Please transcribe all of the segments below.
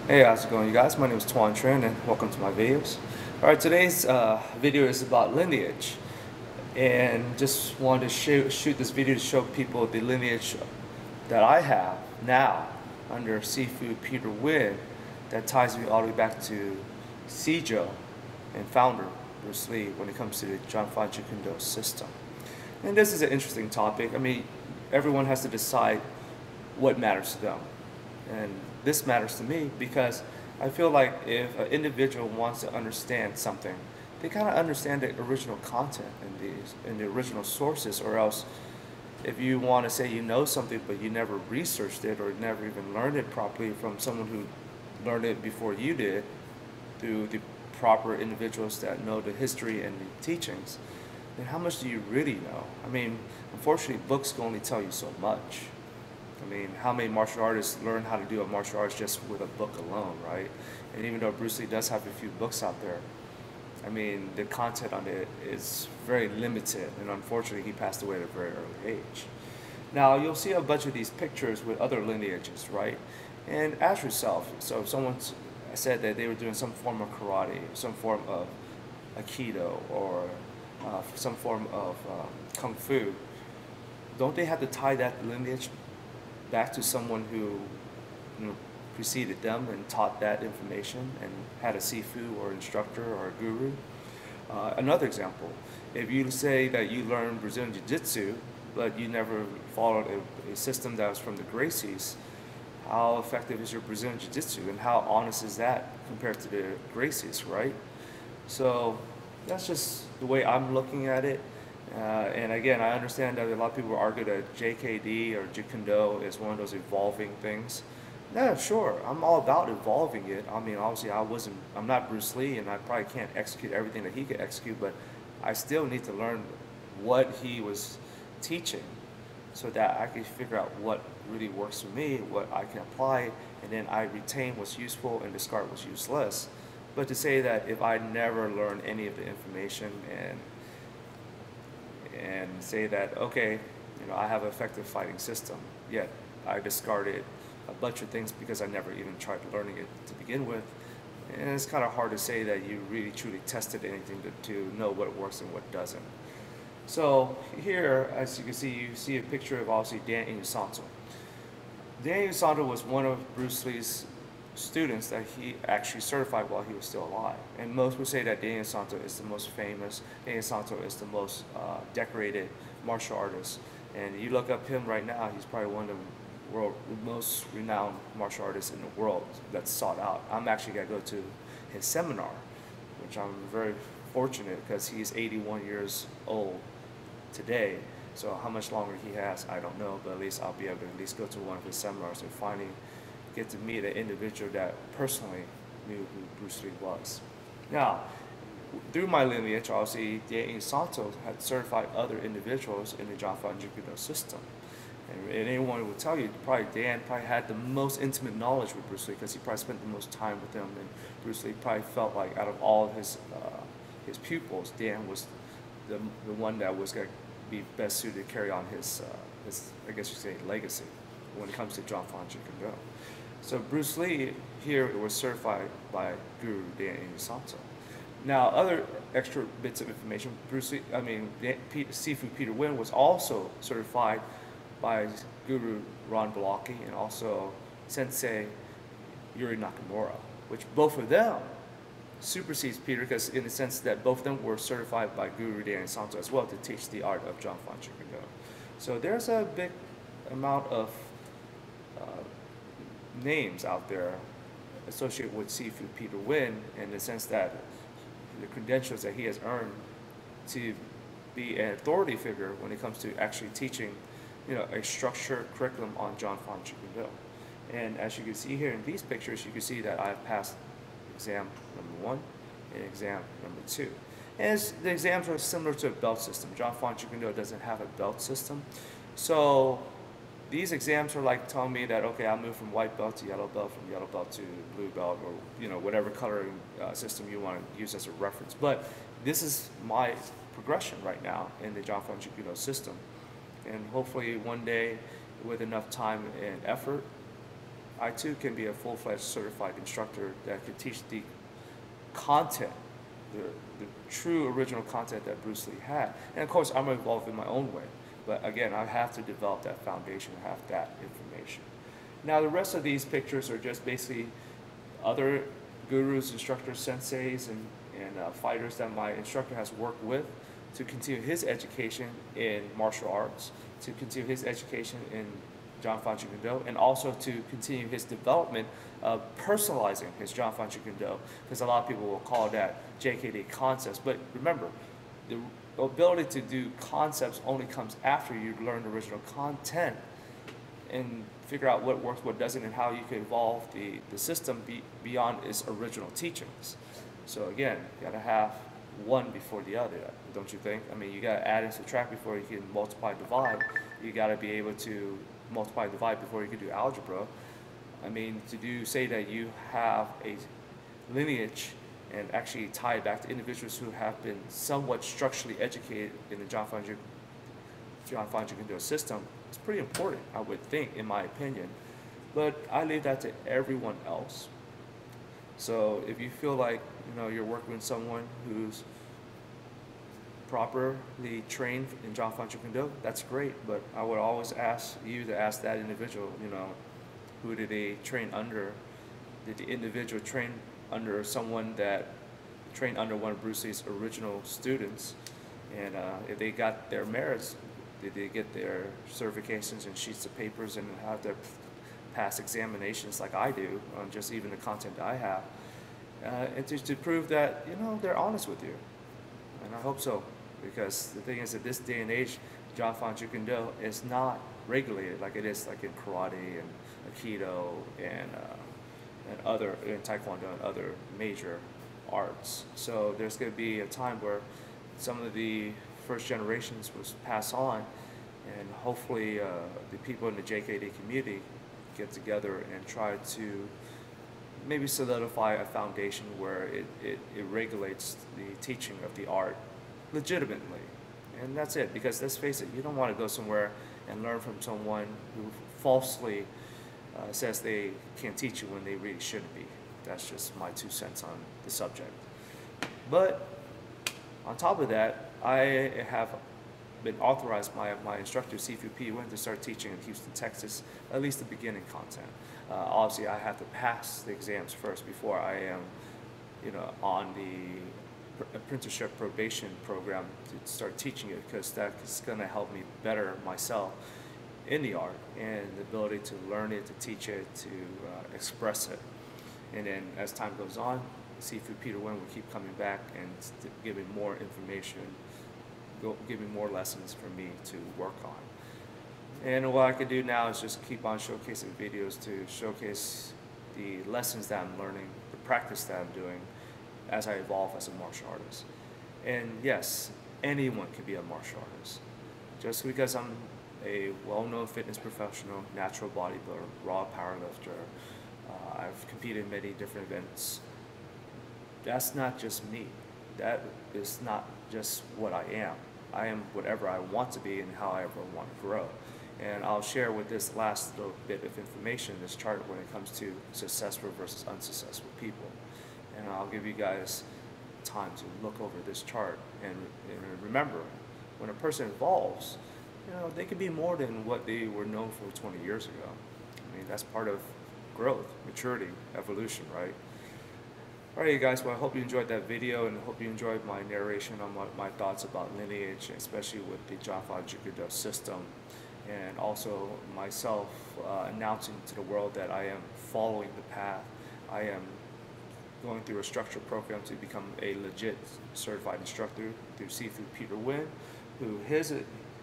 Hey, how's it going, you guys? My name is Tuan Trin, and welcome to my videos. All right, today's video is about lineage, and just wanted to shoot this video to show people the lineage that I have now under Sifu Peter Wynn that ties me all the way back to Sijo and founder Bruce Lee when it comes to the Jeet Kune system. And this is an interesting topic. I mean, everyone has to decide what matters to them. And this matters to me because I feel like if an individual wants to understand something, they kind of understand the original content in the original sources, or else if you want to say you know something but you never researched it or never even learned it properly from someone who learned it before you did through the proper individuals that know the history and the teachings, then how much do you really know? I mean, unfortunately, books can only tell you so much. I mean, how many martial artists learn how to do a martial arts just with a book alone, right? And even though Bruce Lee does have a few books out there, I mean, the content on it is very limited, and unfortunately, he passed away at a very early age. Now, you'll see a bunch of these pictures with other lineages, right? And ask yourself, so if someone said that they were doing some form of karate, some form of aikido, or some form of kung fu, don't they have to tie that lineage back to someone who, preceded them and taught that information and had a Sifu or instructor or a guru? Another example, if you say that you learned Brazilian Jiu-Jitsu, but you never followed a system that was from the Gracies, how effective is your Brazilian Jiu-Jitsu and how honest is that compared to the Gracies, right? So that's just the way I'm looking at it. And again, I understand that a lot of people argue that JKD or Jeet Kune is one of those evolving things. Yeah, sure, I'm all about evolving it. I mean, obviously, I'm not Bruce Lee, and I probably can't execute everything that he could execute, but I still need to learn what he was teaching so that I can figure out what really works for me, what I can apply, and then I retain what's useful and discard what's useless. But to say that if I never learn any of the information and say that, okay, I have an effective fighting system, yet I discarded a bunch of things because I never even tried learning it to begin with. And it's kind of hard to say that you really truly tested anything to know what works and what doesn't. So here, as you see a picture of obviously Dan Inosanto. Dan Inosanto was one of Bruce Lee's students that he actually certified while he was still alive. And most would say that Dan Santo is the most famous, Dan Santo is the most decorated martial artist. And you look up him right now, he's probably one of the most renowned martial artists in the world that's sought out. I'm actually going to go to his seminar, which I'm very fortunate because he's 81 years old today. So how much longer he has, I don't know, but at least I'll be able to at least go to one of his seminars and finally get to meet an individual that personally knew who Bruce Lee was. Now, through my lineage, obviously, Dan Santo had certified other individuals in the Jeet Kune system. And anyone would tell you, Dan probably had the most intimate knowledge with Bruce Lee because he probably spent the most time with him. And Bruce Lee probably felt like out of all of his pupils, Dan was the one that was going to be best suited to carry on his I guess you say, legacy when it comes to Jeet Kune. So Bruce Lee here was certified by Guru Dan Inosanto. Now, other extra bits of information, Sifu Peter Wynn was also certified by Guru Ron Blakey and also Sensei Yuri Nakamura, which both of them supersedes Peter because in the sense that both of them were certified by Guru Dan Inosanto as well to teach the art of Jeet Kune. So there's a big amount of names out there associated with Sifu Peter Wynn in the sense that the credentials that he has earned to be an authority figure when it comes to actually teaching, a structured curriculum on Jeet Kune. And as you can see here in these pictures, you can see that I've passed exam number 1 and exam number 2. And the exams are similar to a belt system. Jeet Kune doesn't have a belt system. So these exams are like telling me that, okay, I'll move from white belt to yellow belt, from yellow belt to blue belt, or whatever coloring system you want to use as a reference. But this is my progression right now in the Jeet Kune system. And hopefully one day, with enough time and effort, I too can be a full-fledged certified instructor that can teach the content, the true original content that Bruce Lee had. And of course, I'm involved in my own way. But again, I have to develop that foundation, have that information. Now, the rest of these pictures are just basically other gurus, instructors, senseis, and fighters that my instructor has worked with to continue his education in martial arts, to continue his education in John Fan Jeet Kune Do, and also to continue his development of personalizing his John Fan Jeet Kune Do, because a lot of people will call that JKD concepts. But remember, the ability to do concepts only comes after you learn the original content and figure out what works, what doesn't, and how you can evolve the system beyond its original teachings. So again, you gotta have one before the other, don't you think? I mean, you gotta add and subtract before you can multiply and divide. You gotta be able to multiply and divide before you can do algebra. I mean, say that you have a lineage and actually tie it back to individuals who have been somewhat structurally educated in the John Fan Jeet Kune Do system, it's pretty important, I would think, in my opinion. But I leave that to everyone else. So if you feel like you're working with someone who's properly trained in John Fan Jeet Kune Do, that's great. But I would always ask you to ask that individual, who did they train under? Did the individual train under someone that trained under one of Bruce Lee's original students? And if they got their merits, did they get their certifications and sheets of papers and have their past examinations like I do on just even the content that I have? And to prove that, they're honest with you. And I hope so, because the thing is, at this day and age, John Fan Jeet Kune Do is not regulated like it is like in karate and aikido and other in taekwondo and other major arts. So there's going to be a time where some of the first generations was passed on, and hopefully the people in the JKD community get together and try to maybe solidify a foundation where it regulates the teaching of the art legitimately. And that's it, because let's face it, you don't want to go somewhere and learn from someone who falsely says they can teach you when they really shouldn't be. That's just my 2 cents on the subject. But on top of that, I have been authorized by my instructor, Sifu to start teaching in Houston, Texas, at least the beginning content. Obviously, I have to pass the exams first before I am, on the apprenticeship probation program to start teaching it, because that's going to help me better myself in the art and the ability to learn it, to teach it, to express it. And then as time goes on, Sifu will keep coming back and giving more information, giving more lessons for me to work on. And what I can do now is just keep on showcasing videos to showcase the lessons that I'm learning, the practice that I'm doing as I evolve as a martial artist. And yes, anyone can be a martial artist. Just because I'm a well-known fitness professional, natural bodybuilder, raw powerlifter, I've competed in many different events, that's not just me. That is not just what I am. I am whatever I want to be and however I want to grow. And I'll share with this last little bit of information, this chart, when it comes to successful versus unsuccessful people. And I'll give you guys time to look over this chart and remember, when a person evolves, they can be more than what they were known for 20 years ago. I mean, that's part of growth, maturity, evolution, right? Alright, you guys, well, I hope you enjoyed that video, and I hope you enjoyed my narration on my thoughts about Lineage, especially with the John Fan Jeet Kune Do system, and also myself announcing to the world that I am following the path. I am going through a structured program to become a legit certified instructor through Sifu Peter Wynn, who his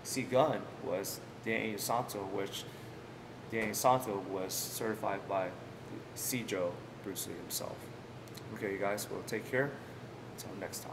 Sigun was Daniel Santo, which Daniel Santo was certified by Sijo, Bruce Lee himself. Okay, you guys, well, take care. Until next time.